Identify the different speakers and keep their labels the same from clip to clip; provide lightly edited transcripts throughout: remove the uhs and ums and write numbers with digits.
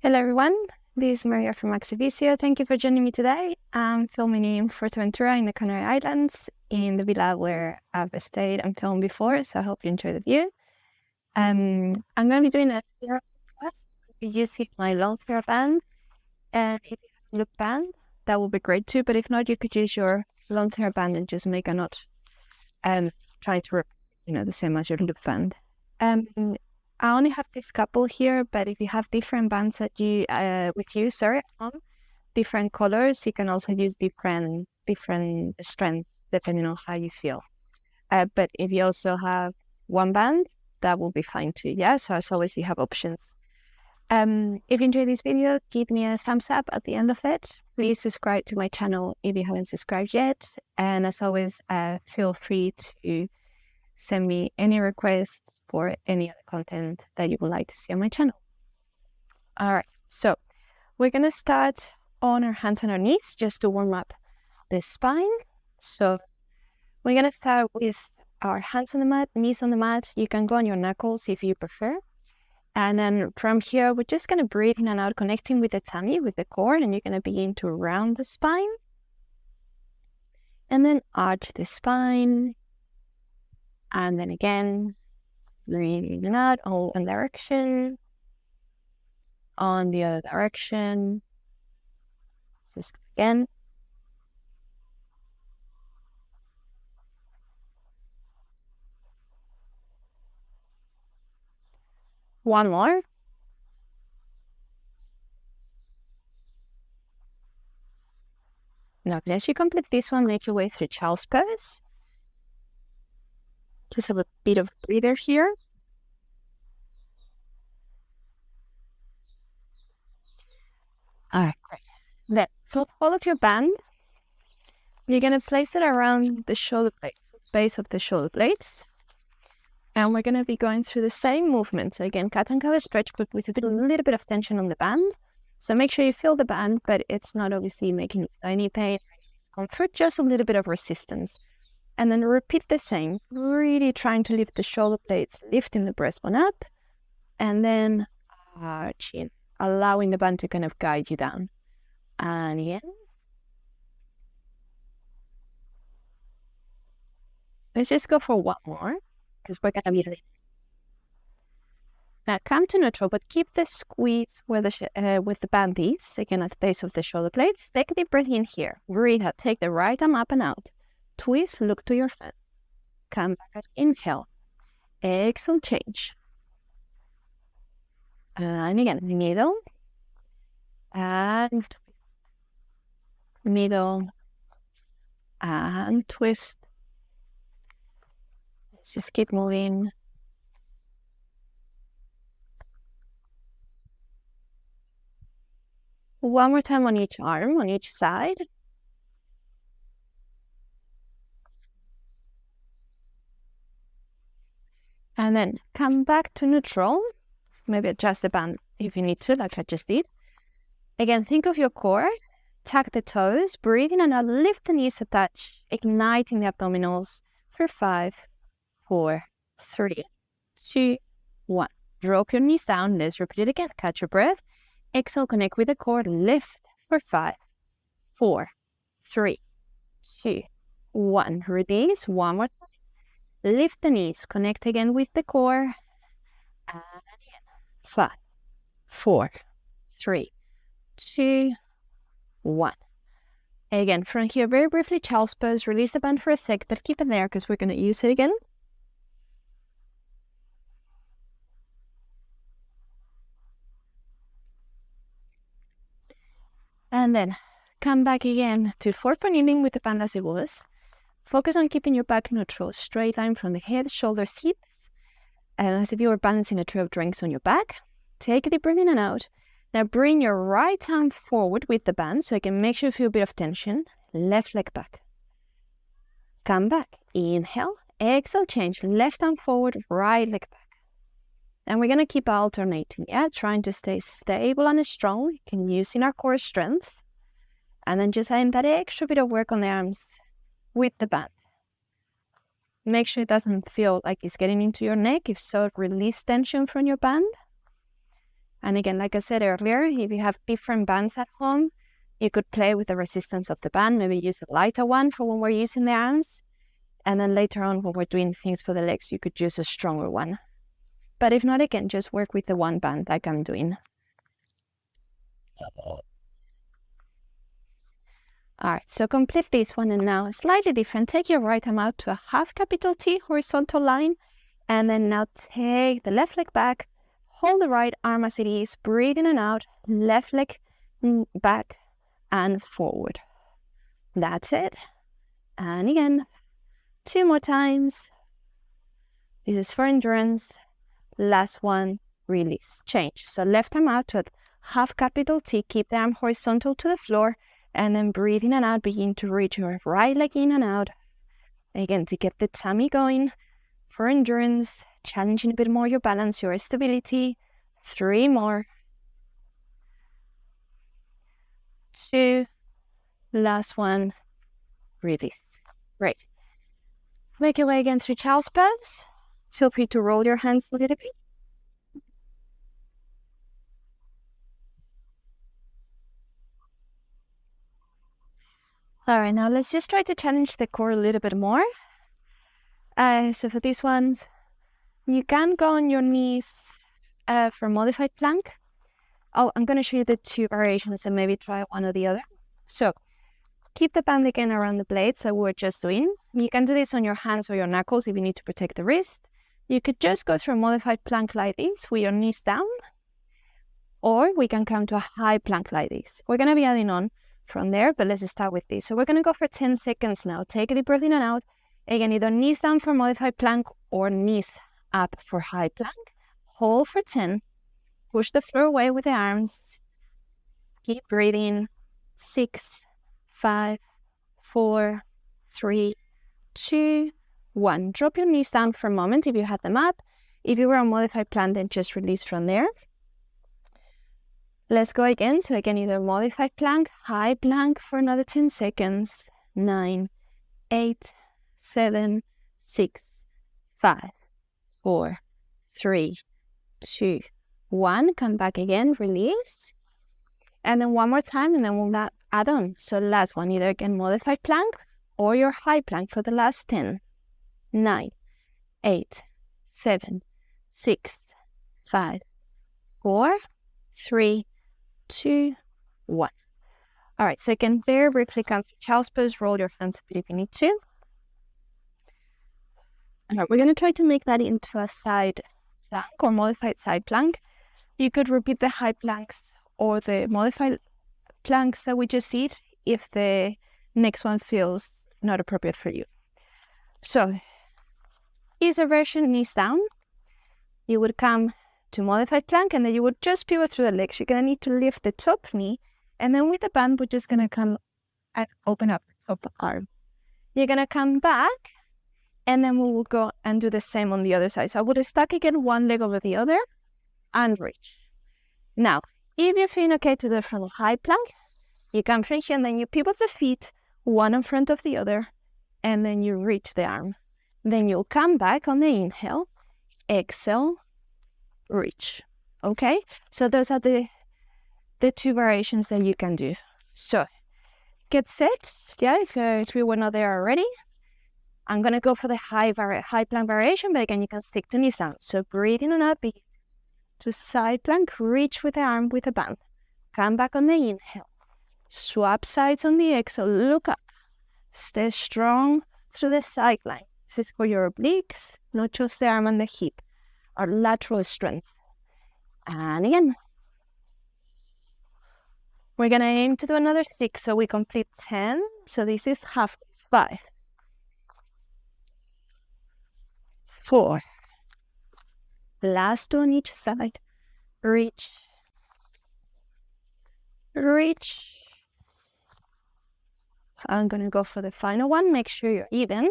Speaker 1: Hello everyone, this is Maria from Maxifisio. Thank you for joining me today. I'm filming in Fuerteventura in the Canary Islands in the villa where I've stayed and filmed before, so I hope you enjoy the view. I'm going to be doing a Theraband class using my long Theraband, and if you have a loop band, that would be great too, but if not, you could use your long Theraband and just make a knot and try to replace, the same as your loop band. I only have this couple here, but if you have different bands that you different colors, you can also use different strengths depending on how you feel. But if you also have one band, that will be fine too. Yeah, so as always, you have options. If you enjoyed this video, give me a thumbs up at the end of it. Please subscribe to my channel if you haven't subscribed yet. And as always, feel free to send me any requests for any other content that you would like to see on my channel. All right, so we're going to start on our hands and our knees just to warm up the spine. So we're going to start with our hands on the mat, knees on the mat. You can go on your knuckles if you prefer. And then from here, we're just going to breathe in and out, connecting with the tummy, with the core, and you're going to begin to round the spine. And then arch the spine. And then again, breathing in and out, on one direction, on the other direction. Just again. One more. Now, as you complete this one, make your way through child's pose. Just have a bit of a breather here. All right, great. Then, so all of your band, you're going to place it around the shoulder blades, base of the shoulder blades. And we're going to be going through the same movement. So again, cat and cow stretch, but with a little bit of tension on the band. So make sure you feel the band, but it's not obviously making any pain or any discomfort, just a little bit of resistance. And then repeat the same, really trying to lift the shoulder blades, lifting the breastbone up, and then arching, allowing the band to kind of guide you down. And again. Let's just go for one more, because we're going to be late. Now come to neutral, but keep the squeeze where with the band is, again at the base of the shoulder blades. Take a deep breath in here. Breathe out. Take the right arm up and out. Twist, look to your hand. Come back, inhale. Exhale, change. And again, middle. And twist. Middle. And twist. Let's just keep moving. One more time on each arm, on each side. And then come back to neutral. Maybe adjust the band if you need to, like I just did. Again, think of your core. Tuck the toes, breathe in and out, lift the knees, attach, igniting the abdominals for 5, 4, 3, 2, 1. Drop your knees down. Let's repeat it again. Catch your breath. Exhale, connect with the core. Lift for 5, 4, 3, 2, 1. Release. One more time. Lift the knees. Connect again with the core. And again. 5, 4, 3, 2, 1. Again, from here, very briefly, child's pose. Release the band for a sec, but keep it there because we're going to use it again. And then come back again to forward kneeling with the band as it was. Focus on keeping your back neutral, straight line from the head, shoulders, hips, as if you were balancing a tray of drinks on your back. Take a deep breath in and out. Now bring your right arm forward with the band so I can make sure you feel a bit of tension. Left leg back. Come back. Inhale. Exhale, change. Left arm forward, right leg back. And we're going to keep alternating, trying to stay stable and strong. We can use in our core strength. And then just aim that extra bit of work on the arms with the band. Make sure it doesn't feel like it's getting into your neck. If so, release tension from your band. And again, like I said earlier, if you have different bands at home, you could play with the resistance of the band, maybe use a lighter one for when we're using the arms. And then later on, when we're doing things for the legs, you could use a stronger one. But if not, again, just work with the one band like I'm doing. All right, so complete this one, and now slightly different. Take your right arm out to a half capital T horizontal line, and then now take the left leg back, hold the right arm as it is, breathe in and out, left leg back and forward. That's it. And again, 2 more times. This is for endurance. Last one, release, change. So left arm out to a half capital T, keep the arm horizontal to the floor, and then breathe in and out, begin to reach your right leg in and out. Again, to get the tummy going for endurance, challenging a bit more your balance, your stability. 3 more. 2. Last one, release. Great. Make your way again through child's pose. Feel free to roll your hands a little bit. All right, now let's just try to challenge the core a little bit more. So for these ones, you can go on your knees for modified plank. Oh, I'm going to show you the 2 variations and maybe try one or the other. So keep the band again around the blades that we're just doing. You can do this on your hands or your knuckles if you need to protect the wrist. You could just go through a modified plank like this with your knees down, or we can come to a high plank like this. We're going to be adding on from there, but let's start with this. So we're going to go for 10 seconds now. Take a deep breath in and out. Again, either knees down for modified plank or knees up for high plank. Hold for 10. Push the floor away with the arms. Keep breathing. 6, 5, 4, 3, 2, 1. Drop your knees down for a moment if you had them up. If you were on modified plank, then just release from there. Let's go again. So again, either modified plank, high plank for another 10 seconds. 9, 8, 7, 6, 5, 4, 3, 2, 1. Come back again, release. And then one more time, and then we'll add on. So last one, either again modified plank or your high plank for the last 10. 9, 8, 7, 6, 5, 4, 3, 2, 1. All right, so again, very briefly come to child's pose. Roll your hands a bit if you need to. All right, we're going to try to make that into a side plank or modified side plank. You could repeat the high planks or the modified planks that we just did if the next one feels not appropriate for you. So, easier version, knees down. You would come to modified plank, and then you would just pivot through the legs. You're going to need to lift the top knee, and then with the band, we're just going to come and open up the top arm. You're going to come back, and then we will go and do the same on the other side. So I would stack again one leg over the other and reach. Now, if you're feeling okay to the front high plank, you come from here, and then you pivot the feet, one in front of the other, and then you reach the arm. Then you'll come back on the inhale, exhale, reach. Okay, so those are the 2 variations that you can do. So get set. Yeah, if we were not there already, I'm gonna go for the high plank variation, but again, you can stick to knees down. So breathe in and out, begin to side plank, reach with the arm with a band. Come back on the inhale. Swap sides on the exhale, look up. Stay strong through the side line. This is for your obliques, not just the arm and the hip. Our lateral strength. And again, we're going to aim to do another 6, so we complete 10. So this is half. 5, 4. Last 2 on each side. Reach. Reach. I'm going to go for the final one. Make sure you're even.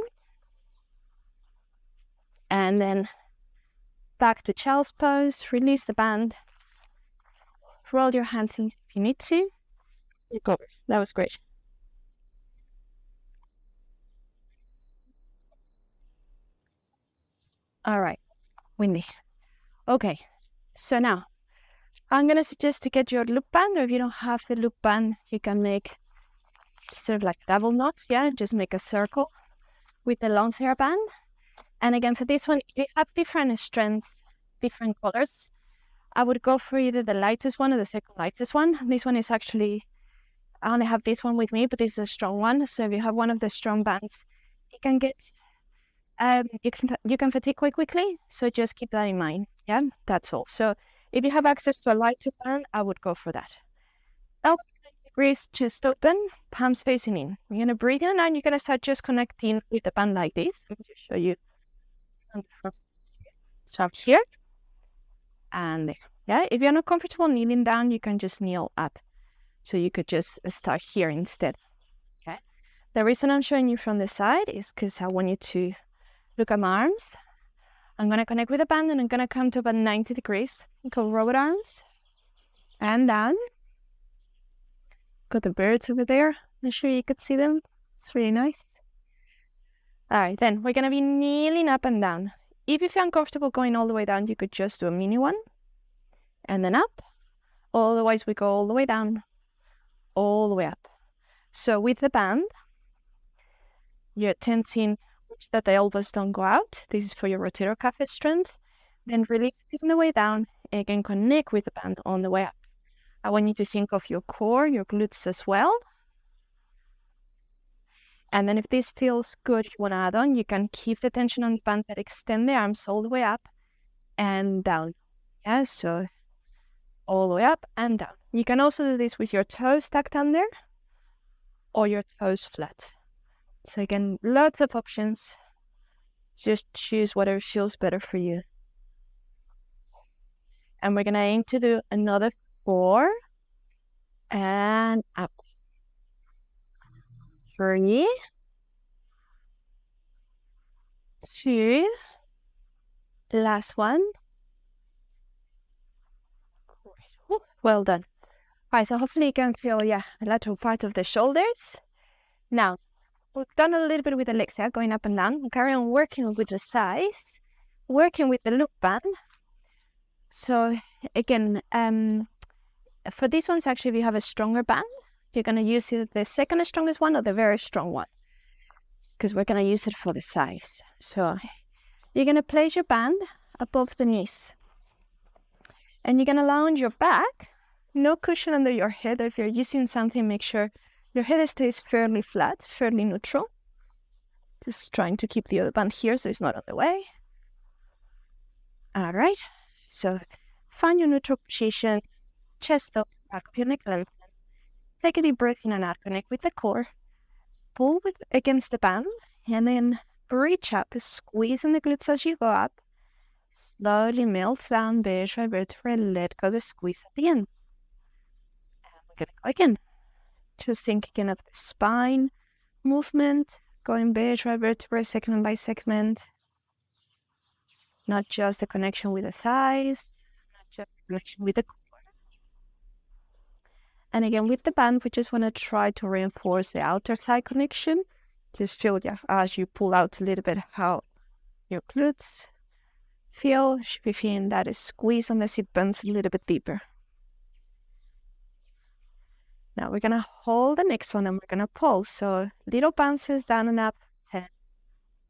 Speaker 1: And then back to child's pose. Release the band. Roll your hands in if you need to. Go. That was great. All right. Windy. Okay. So now, I'm going to suggest to get your loop band, or if you don't have the loop band, you can make sort of like double knots. Yeah, just make a circle with the long Theraband. And again, for this one, if you have different strengths, different colors, I would go for either the lightest one or the second lightest one. This one is actually, I only have this one with me, but this is a strong one. So if you have one of the strong bands, you can get, you can fatigue quite quickly. So just keep that in mind. Yeah, that's all. So if you have access to a lighter band, I would go for that. Elbows 90 degrees, chest open, palms facing in. You're gonna breathe in and you're gonna start just connecting with the band like this. Let me just show you. So I'm here and there. Yeah, if you're not comfortable kneeling down, you can just kneel up. So you could just start here instead. Okay. The reason I'm showing you from the side is because I want you to look at my arms. I'm gonna connect with the band and I'm gonna come to about 90 degrees. Go robot arms and down. Got the birds over there. I'm sure you could see them. It's really nice. All right, then we're gonna be kneeling up and down. If you feel uncomfortable going all the way down, you could just do a mini one and then up. Otherwise, we go all the way down, all the way up. So with the band, you're tensing that the elbows don't go out. This is for your rotator cuff strength. Then release it on the way down. Again, connect with the band on the way up. I want you to think of your core, your glutes as well. And then if this feels good, you want to add on, you can keep the tension on the band, but extend the arms all the way up and down. Yeah, so all the way up and down. You can also do this with your toes tucked under or your toes flat. So again, lots of options. Just choose whatever feels better for you. And we're going to aim to do another 4 and up. 3, 2, last one. Great. Well done. All right, so hopefully you can feel, the lateral part of the shoulders. Now, we've done a little bit with the legs, going up and down. We'll carry on working with the sides, working with the loop band. So again, for these ones, actually, if you have a stronger band, you're going to use either the second strongest one or the very strong one, because we're going to use it for the thighs. So you're going to place your band above the knees. And you're going to lounge your back, no cushion under your head. If you're using something, make sure your head stays fairly flat, fairly neutral. Just trying to keep the other band here so it's not on the way. All right. So find your neutral position, chest up, back of your neck lengthen. Take a deep breath in and out, connect with the core. Pull against the band, and then reach up, squeezing the glutes as you go up. Slowly melt down, vertebra by vertebra, let go the squeeze at the end. And we're going to go again. Just think again of the spine movement, going vertebra by vertebra, segment by segment. Not just the connection with the thighs, not just the connection with the core. And again, with the band, we just want to try to reinforce the outer thigh connection. Just feel, as you pull out a little bit how your glutes feel. Should be feeling that squeeze on the sit bones a little bit deeper. Now we're going to hold the next one and we're going to pull. So little bounces down and up. 10,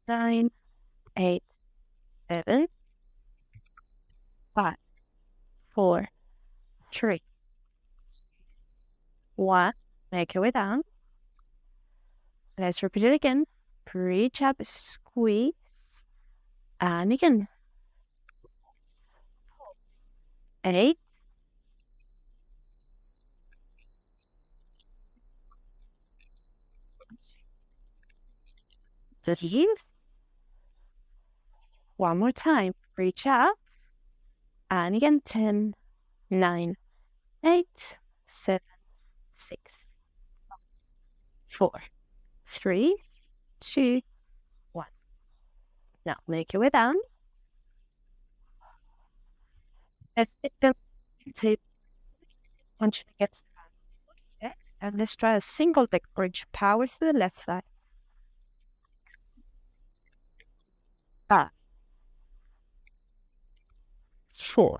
Speaker 1: 9, 8, 7, 5, 4, 3, 1. Make your way down. Let's repeat it again. Reach up, squeeze. And again. 8. 3. One more time. Reach up. And again. 10, 9, 8, 7, 6, 4, 3, 2, 1. Now make your way down. Let's take the table tension against the hand. And let's try a single leg bridge. Powers to the left side. 5, 4,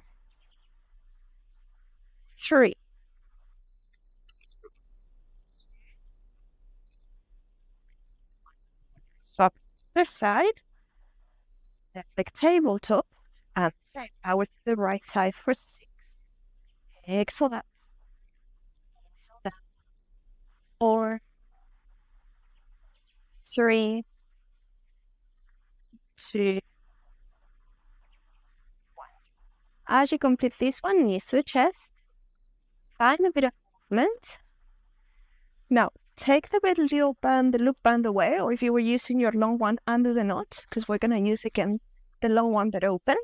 Speaker 1: 3. Swap the other side. Left tabletop. And same power to the right side for 6. Exhale up. Inhale down. 4, 3, 2, 1. As you complete this one, knees to the chest. Find a bit of movement. Now, take the little band, the loop band away, or if you were using your long one, under the knot, because we're going to use again the long one but open.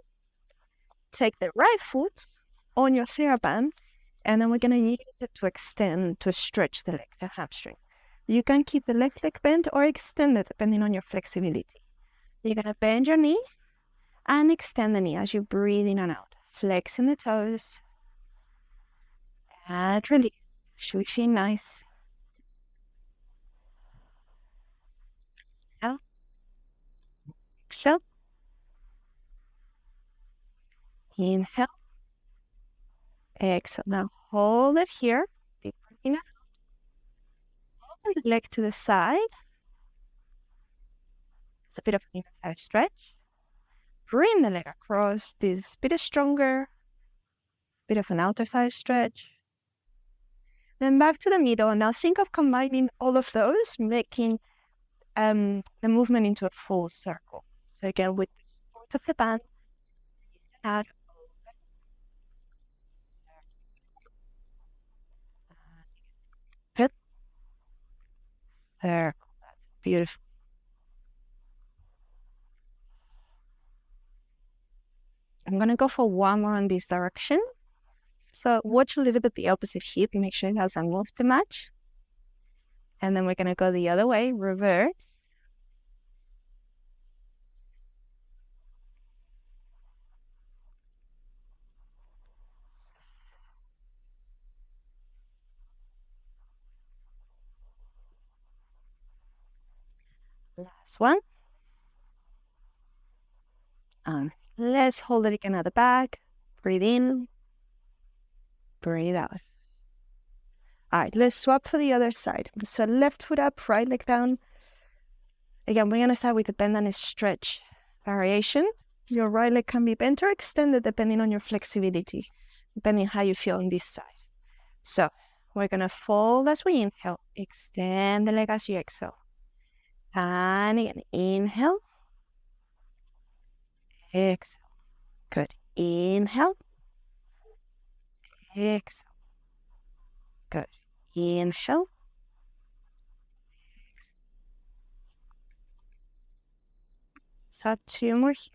Speaker 1: Take the right foot on your Theraband, and then we're going to use it to extend, to stretch the leg, the hamstring. You can keep the leg bent or extend it depending on your flexibility. You're going to bend your knee and extend the knee as you breathe in and out. Flexing the toes and release. Swishing nice. Inhale. Exhale. Inhale. Exhale. Now hold it here. Deep breath in and out. Hold the leg to the side. It's a bit of an inner thigh stretch. Bring the leg across. This bit stronger. Bit of an outer thigh stretch. Then back to the middle. Now think of combining all of those, making the movement into a full circle. So again, with the support of the band, you can add open, circle. That's beautiful. I'm going to go for one more in this direction. So watch a little bit the opposite hip. Make sure it has a move to match. And then we're going to go the other way, reverse. Last one. Let's hold it again at the back. Breathe in. Breathe out. All right, let's swap for the other side. So left foot up, right leg down. Again, we're going to start with the bend and stretch variation. Your right leg can be bent or extended depending on your flexibility, depending how you feel on this side. So we're going to fold as we inhale. Extend the leg as you exhale. And again, inhale. Exhale. Good. Inhale. Exhale. Good. Inhale. Exhale. So 2 more here.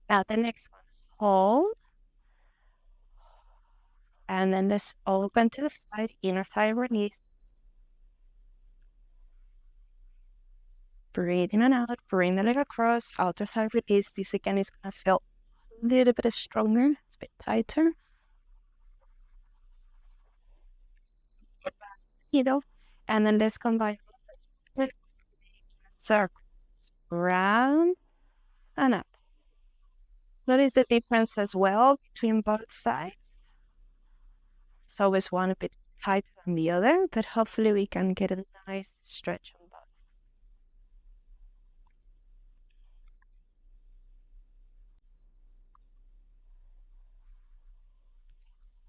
Speaker 1: Now the next one. Hold. And then let's open to the side, inner thigh release. Breathe in and out, bring the leg across, outer thigh release. This again is going to feel a little bit stronger, it's a bit tighter. Middle, and then let's combine circles, round and up. Notice the difference as well between both sides. It's always one a bit tighter than the other, but hopefully we can get a nice stretch on both.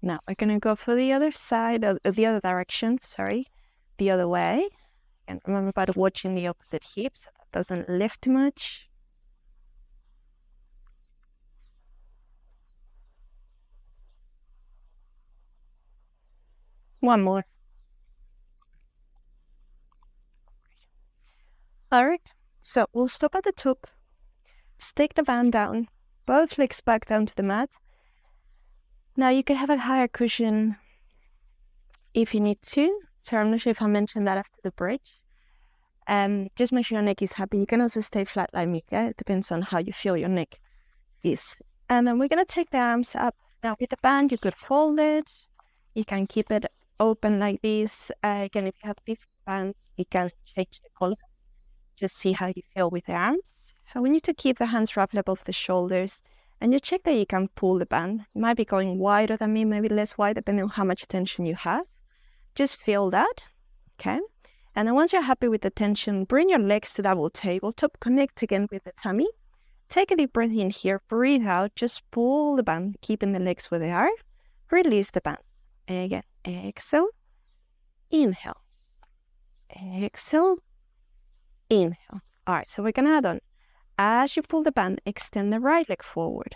Speaker 1: Now we're going to go for the other side, the other direction, the other way. And remember about watching the opposite hip so that doesn't lift too much. One more. All right, so we'll stop at the top, stick the band down, both legs back down to the mat. Now you can have a higher cushion if you need to. So I'm not sure if I mentioned that after the bridge. Just make sure your neck is happy. You can also stay flat like me, yeah? It depends on how you feel your neck is. And then we're going to take the arms up. Now with the band, you could fold it. You can keep it open like this. Again, if you have different bands, you can change the color. Just see how you feel with the arms. And we need to keep the hands wrapped above the shoulders. And you check that you can pull the band. It might be going wider than me, maybe less wide, depending on how much tension you have. Just feel that, okay? And then once you're happy with the tension, bring your legs to double tabletop, connect again with the tummy. Take a deep breath in here, breathe out, just pull the band, keeping the legs where they are. Release the band. Again, exhale, inhale, exhale, inhale. All right, so we're gonna add on. As you pull the band, extend the right leg forward.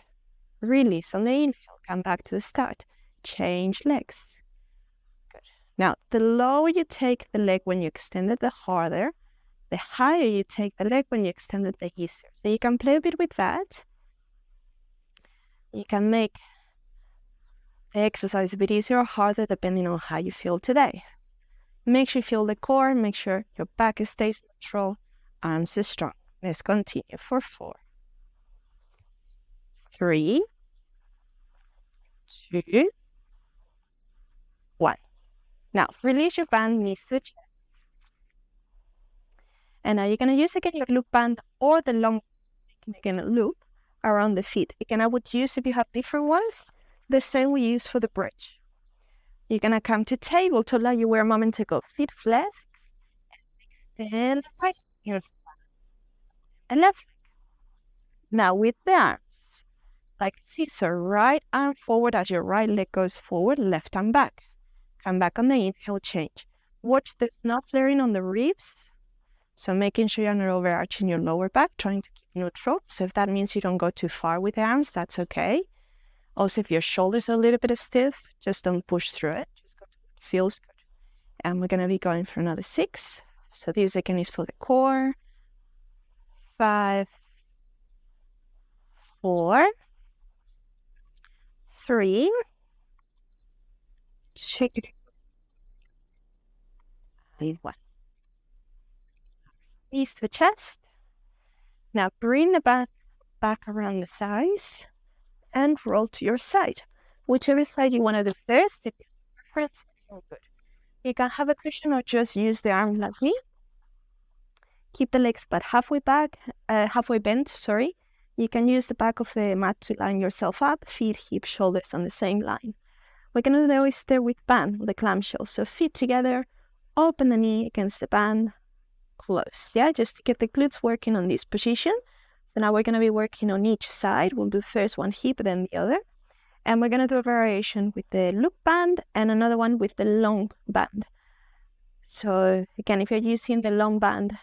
Speaker 1: Release on the inhale, come back to the start. Change legs. Good. Now, the lower you take the leg when you extend it, the harder. The higher you take the leg when you extend it, the easier. So you can play a bit with that. You can make the exercise a bit easier or harder depending on how you feel today. Make sure you feel the core, make sure your back stays neutral, arms are strong. Let's continue for 4, 3, 2, 1. Now, release your band, knees to chest. And now you're going to use again your loop band or the long, again, loop around the feet. Again, I would use, if you have different ones, the same we use for the bridge. You're going to come to table to allow you where a moment ago. Feet flex, extend the right heels and left leg. Now with the arms, like scissor, right arm forward as your right leg goes forward, left arm back. Come back on the inhale, change. Watch this not flaring on the ribs. So making sure you're not overarching your lower back, trying to keep neutral. So if that means you don't go too far with the arms, that's okay. Also, if your shoulders are a little bit stiff, just don't push through it. Just go to what feels good. And we're going to be going for another 6. So this again is for the core. 5, 4, 3, 2, 1. Knees to chest. Now bring the back around the thighs and roll to your side. Whichever side you want to do first, if you have a preference, it's all good. You can have a cushion or just use the arm like me. Keep the legs but halfway bent, sorry. You can use the back of the mat to line yourself up, feet, hips, shoulders on the same line. We're going to do the oyster with band, the clamshell. So feet together, open the knee against the band, close. Yeah, just to get the glutes working on this position. So now we're going to be working on each side. We'll do first one hip, then the other. And we're going to do a variation with the loop band and another one with the long band. So again, if you're using the long band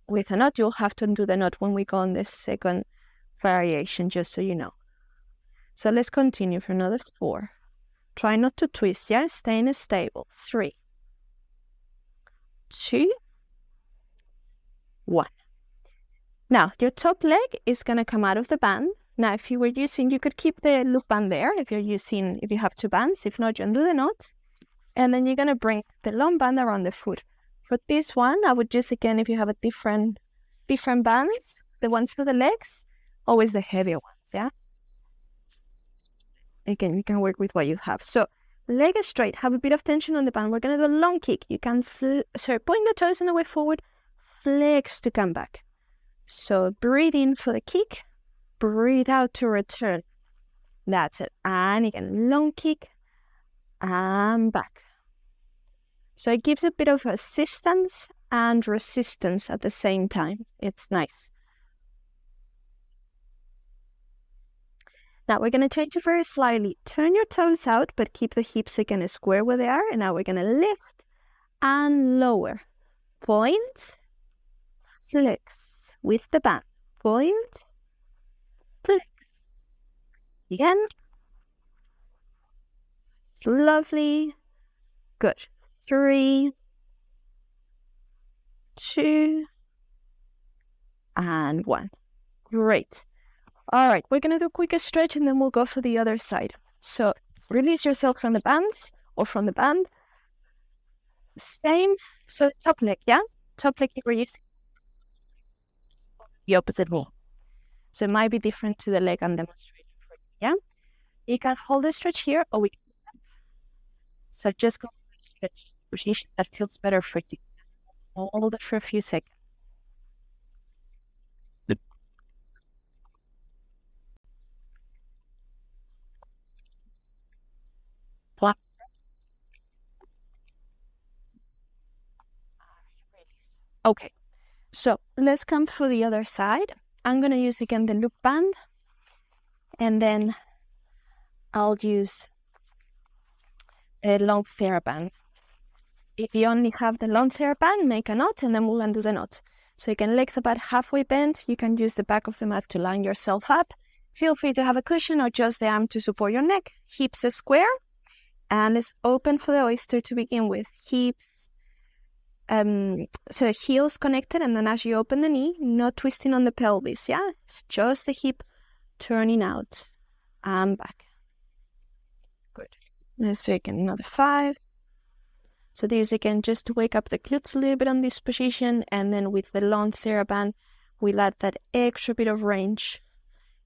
Speaker 1: with a knot, you'll have to undo the knot when we go on this second variation, just so you know. So let's continue for another 4. Try not to twist, yeah? Staying stable. 3, 2, 1. Now, your top leg is going to come out of the band. Now, if you were using, you could keep the loop band there if you have 2 bands. If not, you undo the knot. And then you're going to bring the long band around the foot. For this one, I would just, again, if you have a different bands, the ones for the legs, always the heavier ones, yeah? Again, you can work with what you have. So, leg is straight, have a bit of tension on the band. We're going to do a long kick. You can, point the toes on the way forward, flex to come back. So, breathe in for the kick, breathe out to return. That's it. And again, long kick, and back. So it gives a bit of assistance and resistance at the same time. It's nice. Now we're going to change it very slightly. Turn your toes out, but keep the hips again square where they are. And now we're going to lift and lower. Point, flex with the band. Point, flex. Again. Lovely. Good. 3, 2, and 1. Great. All right, we're going to do a quick stretch and then we'll go for the other side. So release yourself from the bands or from the band. Same. So top leg, yeah? Top leg, we're using the opposite knee. So it might be different to the leg I'm demonstrating for you, yeah? You can hold the stretch here or we can. So just go for the stretch position that feels better for you. Hold it for a few seconds. One. Okay, so let's come through the other side. I'm going to use again the loop band, and then I'll use a long Theraband. If you only have the long Theraband, make a knot, and then we'll undo the knot. So again, legs about halfway bent. You can use the back of the mat to line yourself up. Feel free to have a cushion or just the arm to support your neck. Hips are square, and it's open for the oyster to begin with. Hips, so heels connected, and then as you open the knee, not twisting on the pelvis, yeah? It's just the hip turning out and back. Good. Let's do again another 5. So this again, just to wake up the glutes a little bit on this position, and then with the long Theraband, we'll add that extra bit of range.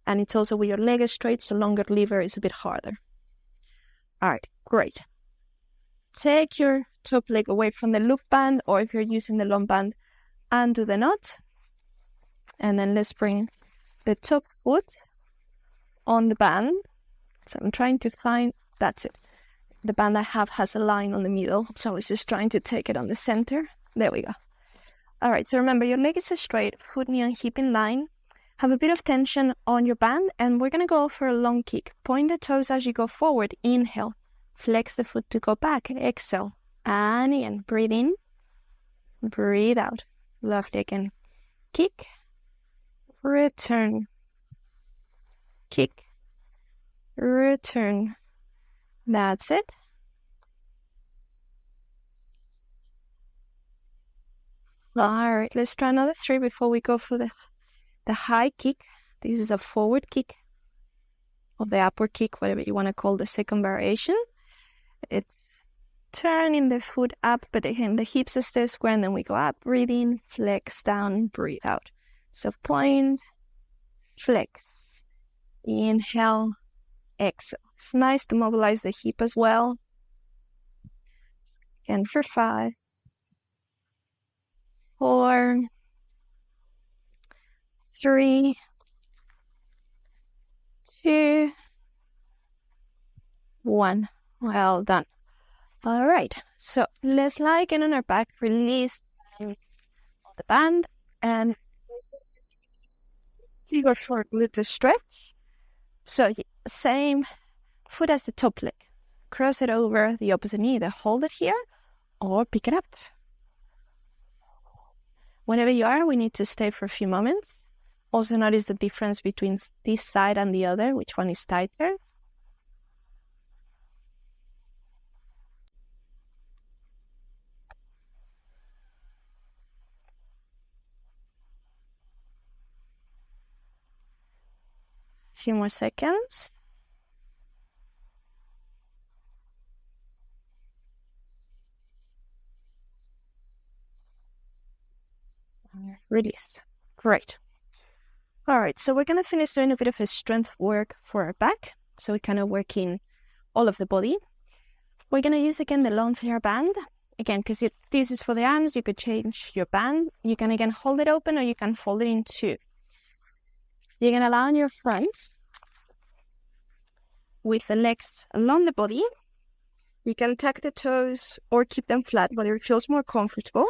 Speaker 1: And it's also with your leg is straight, so longer lever is a bit harder. All right, great. Take your top leg away from the loop band, or if you're using the long band, undo the knot. And then let's bring the top foot on the band. So I'm trying to find, that's it. The band I have has a line on the middle, so I was just trying to take it on the center. There we go. All right, so remember, your leg is straight, foot, knee, and hip in line. Have a bit of tension on your band, and we're going to go for a long kick. Point the toes as you go forward. Inhale. Flex the foot to go back. Exhale. And again, breathe in. Breathe out. Lovely again. Kick. Return. Kick. Return. That's it. All right, let's try another 3 before we go for the high kick. This is a forward kick, or the upward kick, whatever you want to call the second variation. It's turning the foot up, but again, the hips stay square, and then we go up, breathe in, flex down, breathe out. So point, flex, inhale, exhale. It's nice to mobilize the hip as well. Again for 5, 4, 3, 2, 1. Well done. All right, so let's lie again on our back, release the band, and you go for a glute stretch. So same foot as the top leg. Cross it over the opposite knee, either hold it here or pick it up. Whenever you are, we need to stay for a few moments. Also notice the difference between this side and the other, which one is tighter. Few more seconds. Release. Great. All right, so we're going to finish doing a bit of a strength work for our back. So we're kind of working all of the body. We're going to use again the long Theraband. Again, because this is for the arms, you could change your band. You can again hold it open, or you can fold it in 2. You're going to lie on your front with the legs along the body. You can tuck the toes or keep them flat, whatever feels more comfortable.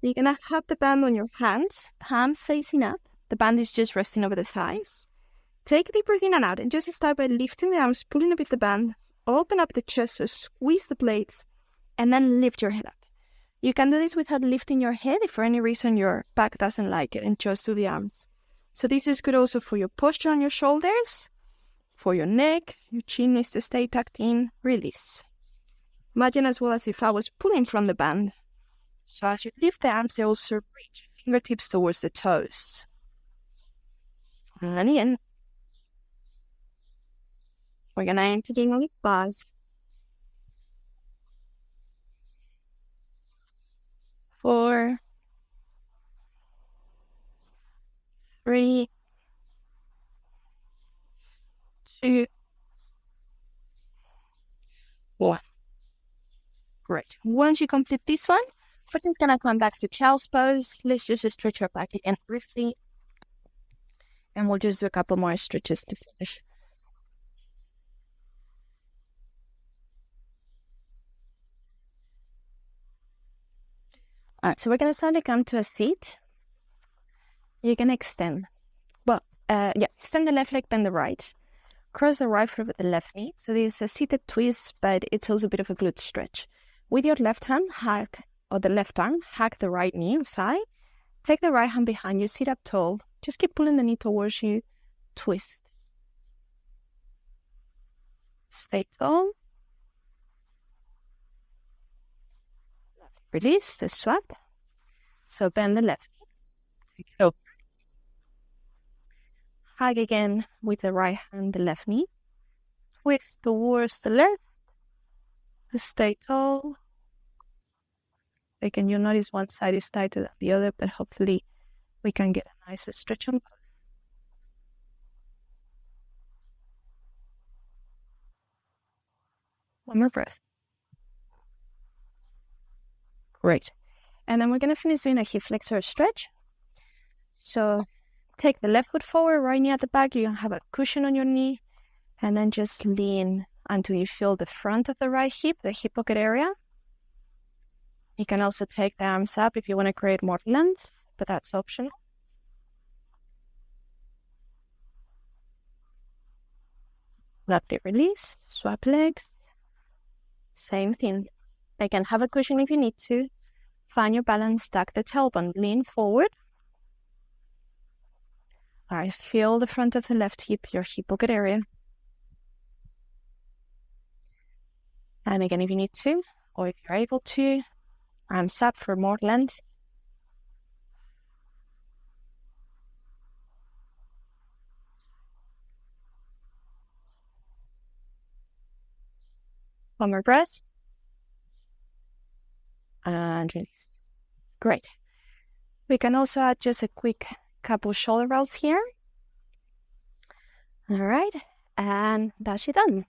Speaker 1: You're going to have the band on your hands, palms facing up. The band is just resting over the thighs. Take a deep breath in and out, and just start by lifting the arms, pulling a bit the band, open up the chest, so squeeze the blades, and then lift your head up. You can do this without lifting your head if for any reason your back doesn't like it, and just do the arms. So this is good also for your posture on your shoulders, for your neck. Your chin needs to stay tucked in. Release. Imagine as well as if I was pulling from the band. So as you lift the arms, they also reach fingertips towards the toes. And again, we're going to enter in only 5, 4, 3, 2, 1. Great. Once you complete this one, we're just going to come back to child's pose. Let's just stretch our back again briefly. And we'll just do a couple more stretches to finish. All right, so we're going to slowly come to a seat. You're going to extend. Extend the left leg, bend the right. Cross the right foot with the left knee. So this is a seated twist, but it's also a bit of a glute stretch. With your left hand, the left arm, hug the right knee or thigh. Take the right hand behind you, sit up tall. Just keep pulling the knee towards you. Twist. Stay tall. Release the swap. So bend the left knee. Take it over. Hug again with the right hand, the left knee. Twist towards the left. Stay tall. Again, you'll notice one side is tighter than the other, but hopefully we can get a nice stretch on both. One more breath. Great. And then we're going to finish doing a hip flexor stretch. So take the left foot forward, right knee at the back. You're going to have a cushion on your knee. And then just lean until you feel the front of the right hip, the hip pocket area. You can also take the arms up if you want to create more length, but that's optional. Lovely release. Swap legs. Same thing. Again, have a cushion if you need to. Find your balance, tuck the tailbone, lean forward. All right, feel the front of the left hip, your hip pocket area. And again, if you need to, or if you're able to, arms up for more length. One more breath. And release. Great. We can also add just a quick couple shoulder rolls here. All right. And that's it done.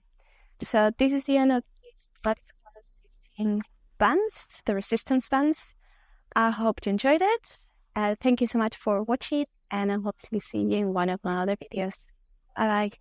Speaker 1: So this is the end of this Pilates class using bands, the resistance bands. I hope you enjoyed it. Thank you so much for watching, and I'll hopefully see you in one of my other videos. Bye-bye.